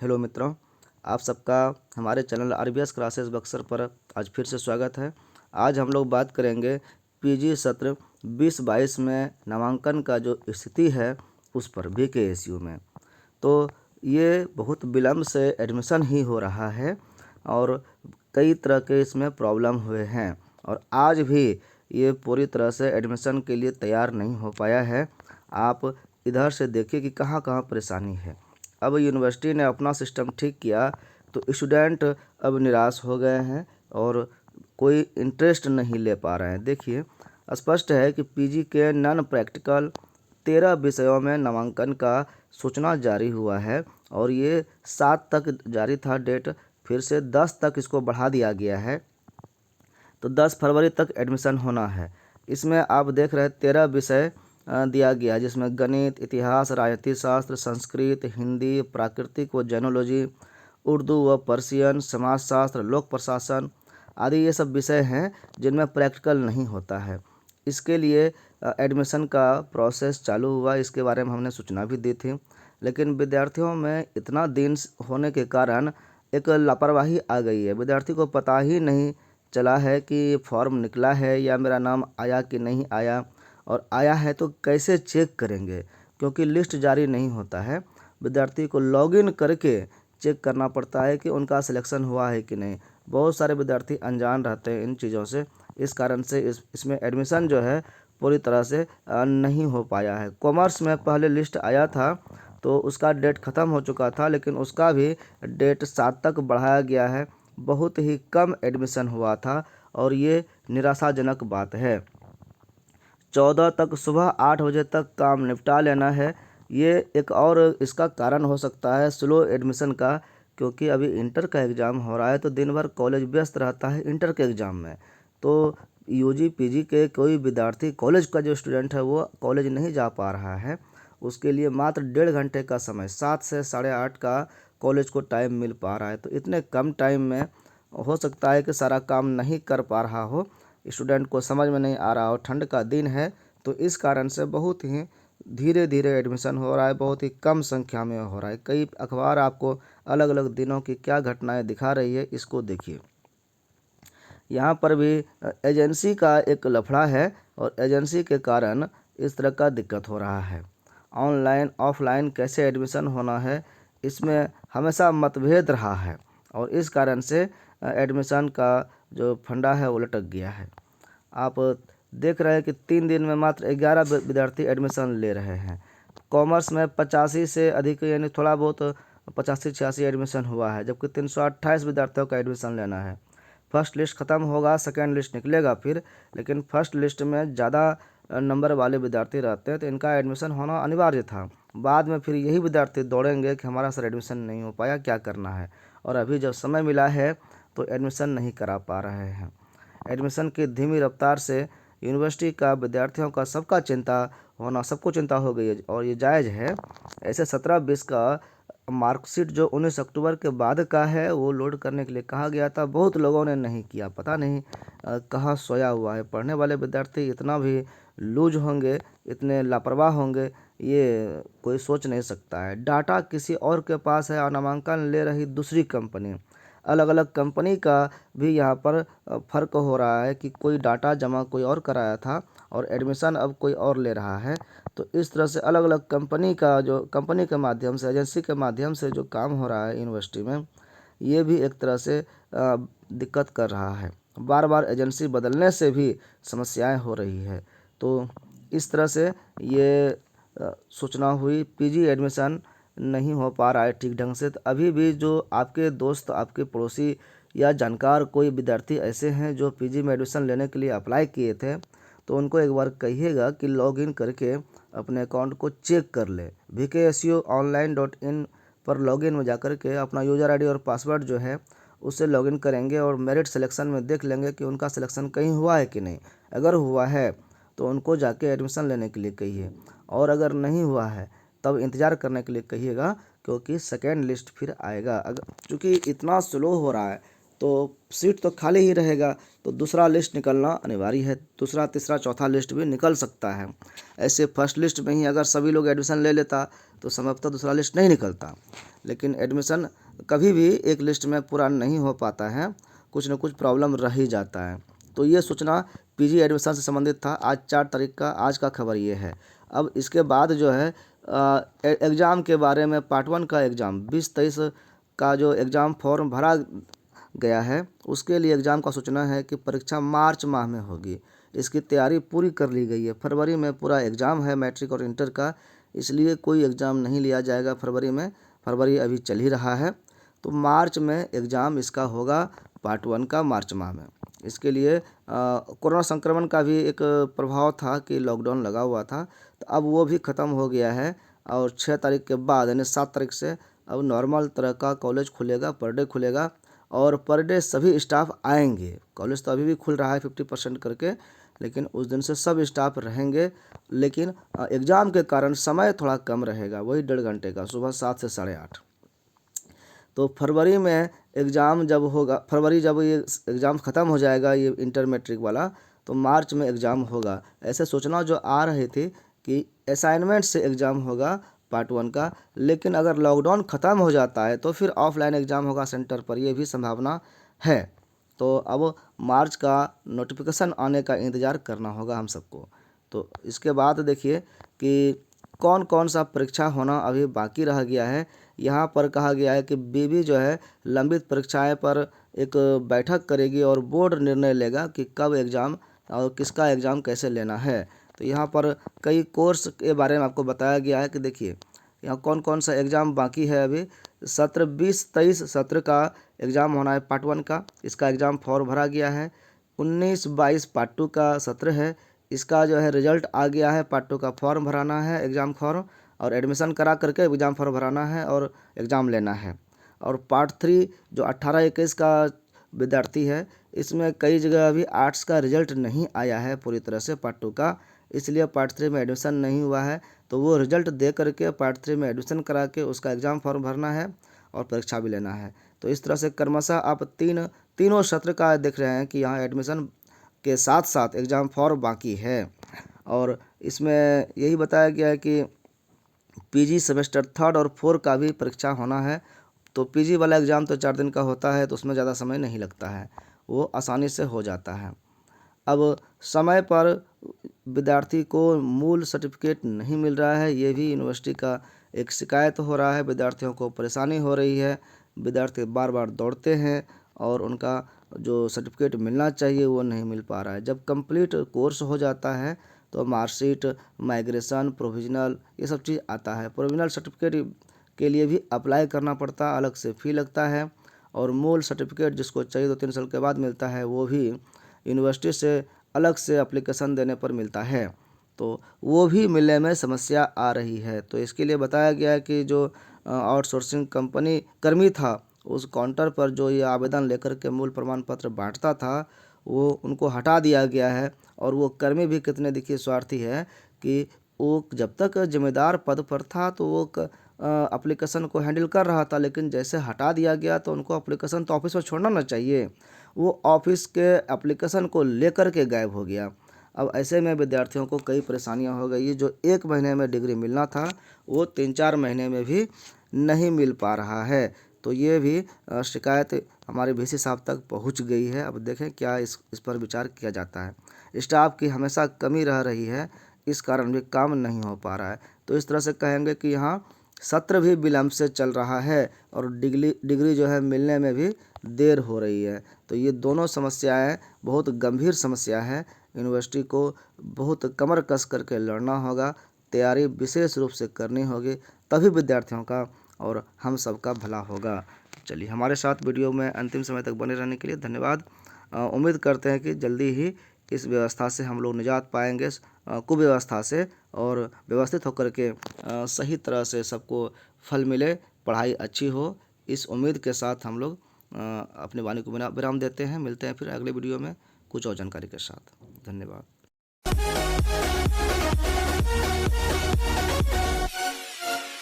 Hello मित्रों, आप सबका हमारे चैनल आरबीएस क्लासेस बक्सर पर आज फिर से स्वागत है। आज हम लोग बात करेंगे पीजी सत्र 2022 में नामांकन का जो स्थिति है उस पर वीकेएसयू में। तो ये बहुत विलम्ब से एडमिशन ही हो रहा है और कई तरह के इसमें प्रॉब्लम हुए हैं और आज भी ये पूरी तरह से एडमिशन के लिए तैयार नहीं हो पाया है। आप इधर से देखिए कि कहाँ कहाँ परेशानी है। अब यूनिवर्सिटी ने अपना सिस्टम ठीक किया तो स्टूडेंट अब निराश हो गए हैं और कोई इंटरेस्ट नहीं ले पा रहे हैं। देखिए, स्पष्ट है कि पीजी के नॉन प्रैक्टिकल 13 विषयों में नामांकन का सूचना जारी हुआ है और ये 7 तक जारी था डेट, फिर से 10 तक इसको बढ़ा दिया गया है। तो 10 फरवरी तक एडमिशन होना है। इसमें आप देख रहे हैं 13 विषय दिया गया, जिसमें गणित, इतिहास, राजनीति शास्त्र, संस्कृत, हिंदी, प्राकृतिक व जेनोलॉजी, उर्दू व पर्शियन, समाजशास्त्र, लोक प्रशासन आदि ये सब विषय हैं जिनमें प्रैक्टिकल नहीं होता है। इसके लिए एडमिशन का प्रोसेस चालू हुआ, इसके बारे में हमने सूचना भी दी थी, लेकिन विद्यार्थियों में इतना दिन होने के कारण एक लापरवाही आ गई है। विद्यार्थी को पता ही नहीं चला है कि फॉर्म निकला है या मेरा नाम आया कि नहीं आया, और आया है तो कैसे चेक करेंगे, क्योंकि लिस्ट जारी नहीं होता है। विद्यार्थी को लॉगिन करके चेक करना पड़ता है कि उनका सिलेक्शन हुआ है कि नहीं। बहुत सारे विद्यार्थी अनजान रहते हैं इन चीज़ों से, इस कारण से इसमें एडमिशन जो है पूरी तरह से नहीं हो पाया है। कॉमर्स में पहले लिस्ट आया था तो उसका डेट ख़त्म हो चुका था, लेकिन उसका भी डेट 7 तक बढ़ाया गया है। बहुत ही कम एडमिशन हुआ था और ये निराशाजनक बात है। 14 तक सुबह 8 बजे तक काम निपटा लेना है। ये एक और इसका कारण हो सकता है स्लो एडमिशन का, क्योंकि अभी इंटर का एग्ज़ाम हो रहा है तो दिन भर कॉलेज व्यस्त रहता है इंटर के एग्ज़ाम में। तो यूजी पीजी के कोई विद्यार्थी, कॉलेज का जो स्टूडेंट है वो कॉलेज नहीं जा पा रहा है। उसके लिए मात्र 1.5 घंटे का समय, 7 से 8:30 का कॉलेज को टाइम मिल पा रहा है। तो इतने कम टाइम में हो सकता है कि सारा काम नहीं कर पा रहा हो, स्टूडेंट को समझ में नहीं आ रहा हो, ठंड का दिन है, तो इस कारण से बहुत ही धीरे धीरे एडमिशन हो रहा है, बहुत ही कम संख्या में हो रहा है। कई अखबार आपको अलग अलग दिनों की क्या घटनाएं दिखा रही है, इसको देखिए। यहाँ पर भी एजेंसी का एक लफड़ा है और एजेंसी के कारण इस तरह का दिक्कत हो रहा है। ऑनलाइन ऑफलाइन कैसे एडमिशन होना है, इसमें हमेशा मतभेद रहा है और इस कारण से एडमिशन का जो फंडा है वो लटक गया है। आप देख रहे हैं कि 3 दिन में मात्र 11 विद्यार्थी एडमिशन ले रहे हैं। कॉमर्स में 85 से अधिक, यानी थोड़ा बहुत 85-86 एडमिशन हुआ है, जबकि 328 विद्यार्थियों का एडमिशन लेना है। फर्स्ट लिस्ट ख़त्म होगा, सेकेंड लिस्ट निकलेगा फिर, लेकिन फर्स्ट लिस्ट में ज़्यादा नंबर वाले विद्यार्थी रहते हैं तो इनका एडमिशन होना अनिवार्य था। बाद में फिर यही विद्यार्थी दौड़ेंगे कि हमारा सर एडमिशन नहीं हो पाया, क्या करना है, और अभी जब समय मिला है तो एडमिशन नहीं करा पा रहे हैं। एडमिशन की धीमी रफ्तार से यूनिवर्सिटी का, विद्यार्थियों का, सबका चिंता होना, सबको चिंता हो गई है और ये जायज़ है। ऐसे 17-20 का मार्कशीट जो 19 अक्टूबर के बाद का है वो लोड करने के लिए कहा गया था, बहुत लोगों ने नहीं किया। पता नहीं कहाँ सोया हुआ है। पढ़ने वाले विद्यार्थी इतना भी लूज होंगे, इतने लापरवाह होंगे, ये कोई सोच नहीं सकता है। डाटा किसी और के पास है और नामांकन ले रही दूसरी कंपनी। अलग अलग कंपनी का भी यहाँ पर फ़र्क हो रहा है कि कोई डाटा जमा कोई और कराया था और एडमिशन अब कोई और ले रहा है। तो इस तरह से अलग अलग कंपनी का, जो कंपनी के माध्यम से, एजेंसी के माध्यम से जो काम हो रहा है यूनिवर्सिटी में, ये भी एक तरह से दिक्कत कर रहा है। बार बार एजेंसी बदलने से भी समस्याएं हो रही है। तो इस तरह से ये सूचना हुई, पीजी एडमिशन नहीं हो पा रहा है ठीक ढंग से। तो अभी भी जो आपके दोस्त, आपके पड़ोसी या जानकार कोई विद्यार्थी ऐसे हैं जो पीजी में एडमिशन लेने के लिए अप्लाई किए थे, तो उनको एक बार कहिएगा कि लॉगिन करके अपने अकाउंट को चेक कर ले। vksuonline.in पर लॉगिन में जाकर के अपना यूज़र आईडी और पासवर्ड जो है उससे लॉगिन करेंगे और मेरिट सिलेक्शन में देख लेंगे कि उनका सिलेक्शन कहीं हुआ है कि नहीं। अगर हुआ है तो उनको जाके एडमिशन लेने के लिए कहिए, और अगर नहीं हुआ है तब इंतज़ार करने के लिए कहिएगा, क्योंकि सेकेंड लिस्ट फिर आएगा। अगर चूँकि इतना स्लो हो रहा है, तो सीट तो खाली ही रहेगा, तो दूसरा लिस्ट निकलना अनिवार्य है। दूसरा, तीसरा, चौथा लिस्ट भी निकल सकता है। ऐसे फर्स्ट लिस्ट में ही अगर सभी लोग एडमिशन ले लेता तो संभवतः दूसरा लिस्ट नहीं निकलता। लेकिन एडमिशन कभी भी एक लिस्ट में पूरा नहीं हो पाता है, कुछ न कुछ प्रॉब्लम रह ही जाता है। तो ये सूचना पीजी एडमिशन से संबंधित था। आज 4 तारीख का आज का खबर ये है। अब इसके बाद जो है एग्ज़ाम के बारे में पार्ट 1 का एग्ज़ाम 20-23 का जो एग्ज़ाम फॉर्म भरा गया है, उसके लिए एग्ज़ाम का सूचना है कि परीक्षा मार्च माह में होगी। इसकी तैयारी पूरी कर ली गई है। फरवरी में पूरा एग्ज़ाम है मैट्रिक और इंटर का, इसलिए कोई एग्ज़ाम नहीं लिया जाएगा फरवरी में। फरवरी अभी चल ही रहा है, तो मार्च में एग्ज़ाम इसका होगा पार्ट 1 का मार्च माह में। इसके लिए कोरोना संक्रमण का भी एक प्रभाव था कि लॉकडाउन लगा हुआ था, तो अब वो भी ख़त्म हो गया है और 6 तारीख के बाद यानी 7 तारीख से अब नॉर्मल तरह का कॉलेज खुलेगा, पर डे खुलेगा और पर डे सभी स्टाफ आएंगे। कॉलेज तो अभी भी खुल रहा है 50% करके, लेकिन उस दिन से सब स्टाफ रहेंगे। लेकिन एग्ज़ाम के कारण समय थोड़ा कम रहेगा, वही 1.5 घंटे का, सुबह 7 से 8:30। तो फरवरी में एग्ज़ाम जब होगा, फरवरी जब ये एग्ज़ाम ख़त्म हो जाएगा ये इंटर मैट्रिक वाला, तो मार्च में एग्ज़ाम होगा। ऐसे सूचना जो आ रही थी कि असाइनमेंट से एग्ज़ाम होगा पार्ट 1 का, लेकिन अगर लॉकडाउन ख़त्म हो जाता है तो फिर ऑफलाइन एग्ज़ाम होगा सेंटर पर, ये भी संभावना है। तो अब मार्च का नोटिफिकेशन आने का इंतज़ार करना होगा हम सबको। तो इसके बाद देखिए कि कौन कौन सा परीक्षा होना अभी बाकी रह गया है। यहाँ पर कहा गया है कि बीबी जो है लंबित परीक्षाएं पर एक बैठक करेगी और बोर्ड निर्णय लेगा कि कब एग्ज़ाम और किसका एग्ज़ाम कैसे लेना है। तो यहाँ पर कई कोर्स के बारे में आपको बताया गया है कि देखिए यहाँ कौन कौन सा एग्ज़ाम बाकी है। अभी सत्र 20-23 सत्र का एग्ज़ाम होना है पार्ट 1 का, इसका एग्ज़ाम फॉर्म भरा गया है। 19-22 पार्ट 2 का सत्र है, इसका जो है रिजल्ट आ गया है। पार्ट 2 का फॉर्म भराना है, एग्ज़ाम फॉर्म, और एडमिशन करा करके एग्ज़ाम फॉर्म भराना है और एग्ज़ाम लेना है। और पार्ट 3 जो 18-21 का विद्यार्थी है, इसमें कई जगह अभी आर्ट्स का रिजल्ट नहीं आया है पूरी तरह से पार्ट 2 का, इसलिए पार्ट 3 में एडमिशन नहीं हुआ है। तो वो रिजल्ट दे करके पार्ट 3 में एडमिशन करा के उसका एग्ज़ाम फॉर्म भरना है और परीक्षा भी लेना है। तो इस तरह से क्रमशः आप तीनों सत्र का देख रहे हैं कि यहाँ एडमिशन के साथ साथ एग्ज़ाम फॉर्म बाकी है। और इसमें यही बताया गया है कि पीजी सेमेस्टर 3 और 4 का भी परीक्षा होना है। तो पीजी वाला एग्ज़ाम तो 4 दिन का होता है, तो उसमें ज़्यादा समय नहीं लगता है, वो आसानी से हो जाता है। अब समय पर विद्यार्थी को मूल सर्टिफिकेट नहीं मिल रहा है, ये भी यूनिवर्सिटी का एक शिकायत हो रहा है। विद्यार्थियों को परेशानी हो रही है, विद्यार्थी बार बार दौड़ते हैं और उनका जो सर्टिफिकेट मिलना चाहिए वो नहीं मिल पा रहा है। जब कंप्लीट कोर्स हो जाता है तो मार्कशीट, माइग्रेशन, प्रोविजनल, ये सब चीज़ आता है। प्रोविजनल सर्टिफिकेट के लिए भी अप्लाई करना पड़ता है, अलग से फ़ी लगता है। और मूल सर्टिफिकेट जिसको चाहिए 2-3 साल के बाद मिलता है, वो भी यूनिवर्सिटी से अलग से एप्लीकेशन देने पर मिलता है। तो वो भी मिलने में समस्या आ रही है। तो इसके लिए बताया गया है कि जो आउटसोर्सिंग कंपनी कर्मी था, उस काउंटर पर जो ये आवेदन लेकर के मूल प्रमाण पत्र बांटता था, वो उनको हटा दिया गया है। और वो कर्मी भी कितने देखिए स्वार्थी है कि वो जब तक जिम्मेदार पद पर था तो वो एप्लीकेशन को हैंडल कर रहा था, लेकिन जैसे हटा दिया गया तो उनको एप्लीकेशन तो ऑफिस में छोड़ना ना चाहिए, वो ऑफिस के एप्लीकेशन को लेकर के गायब हो गया। अब ऐसे में विद्यार्थियों को कई परेशानियां हो गई। जो 1 महीने में डिग्री मिलना था वो 3-4 महीने में भी नहीं मिल पा रहा है। तो ये भी शिकायत हमारे वीसी साहब तक पहुंच गई है। अब देखें क्या इस पर विचार किया जाता है। स्टाफ की हमेशा कमी रह रही है, इस कारण भी काम नहीं हो पा रहा है। तो इस तरह से कहेंगे कि यहाँ सत्र भी विलम्ब से चल रहा है और डिग्री जो है मिलने में भी देर हो रही है। तो ये दोनों समस्याएं बहुत गंभीर समस्या है। यूनिवर्सिटी को बहुत कमर कस करके लड़ना होगा, तैयारी विशेष रूप से करनी होगी, तभी विद्यार्थियों का और हम सबका भला होगा। चलिए, हमारे साथ वीडियो में अंतिम समय तक बने रहने के लिए धन्यवाद। उम्मीद करते हैं कि जल्दी ही इस व्यवस्था से हम लोग निजात पाएंगे, कुव्यवस्था से, और व्यवस्थित होकर के सही तरह से सबको फल मिले, पढ़ाई अच्छी हो। इस उम्मीद के साथ हम लोग अपनी वाणी को विराम देते हैं। मिलते हैं फिर अगले वीडियो में कुछ और जानकारी के साथ। धन्यवाद।